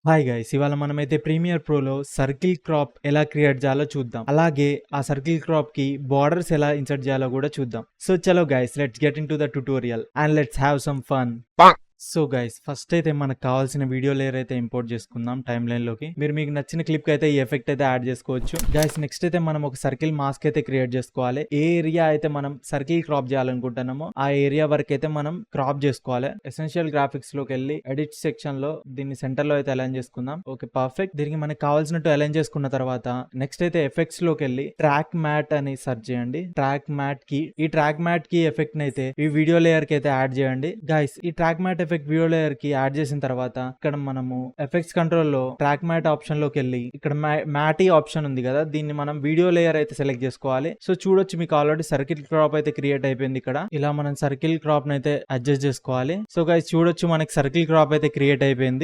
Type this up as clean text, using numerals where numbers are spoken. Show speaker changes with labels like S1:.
S1: Hi guys, ఇవాళ మనమైతే premier ప్రోలో circle crop ఎలా క్రియేట్ చేయాలో చూద్దాం. అలాగే ఆ సర్కిల్ క్రాప్ కి బార్డర్స్ ఎలా ఇన్సర్ట్ చేయాలో కూడా చూద్దాం. సో చలో guys, let's get in to the tutorial and let's have some fun. So guys, first అయితే మనకు కావాల్సిన వీడియో లేయర్ అయితే ఇంపోర్ట్ చేసుకుందాం టైమ్ లైన్ లోకి. మీకు నచ్చిన క్లిప్ కి అయితే ఈ ఎఫెక్ట్ అయితే యాడ్ చేసుకోవచ్చు. గైస్, నెక్స్ట్ అయితే మనం ఒక సర్కిల్ మాస్క్ అయితే క్రియేట్ చేసుకోవాలి. ఏ ఏరియా అయితే మనం సర్కిల్ క్రాప్ చేయాలనుకుంటున్నామో ఆ ఏరియా వరకు అయితే మనం క్రాప్ చేసుకోవాలి. ఎసెన్షియల్ గ్రాఫిక్స్ లోకి వెళ్ళి ఎడిట్ సెక్షన్ లో దీన్ని సెంటర్ లో అయితే అలైన్ చేసుకుందాం. Okay, perfect. దీనికి మనకి కావాల్సినట్టు అలైన్ చేసుకున్న తర్వాత నెక్స్ట్ అయితే ఎఫెక్ట్స్ లోకి వెళ్ళి ట్రాక్ మ్యాట్ అని సెర్చ్ చేయండి. ఈ ట్రాక్ మ్యాట్ కి ఎఫెక్ట్ అయితే ఈ వీడియో లేయర్ కి అయితే యాడ్ చేయండి. గైస్, ఈ track matte effect video layer కి యాడ్ చేసిన తర్వాత ఇక్కడ మనము ఎఫెక్ట్స్ కంట్రోల్ లో ట్రాక్ మ్యాట్ ఆప్షన్ లోకి వెళ్ళి ఇక్కడ మ్యాటీ ఆప్షన్ ఉంది కదా, దీన్ని మనం వీడియో లేయర్ అయితే సెలెక్ట్ చేసుకోవాలి. సో చూడొచ్చు, మీకు ఆల్రెడీ సర్కిల్ క్రాప్ అయితే క్రియేట్ అయిపోయింది. ఇక్కడ ఇలా మనం సర్కిల్ క్రాప్ అయితే అడ్జస్ట్ చేసుకోవాలి. సో గైస్ చూడొచ్చు, మనకి సర్కిల్ క్రాప్ అయితే క్రియేట్ అయిపోయింది.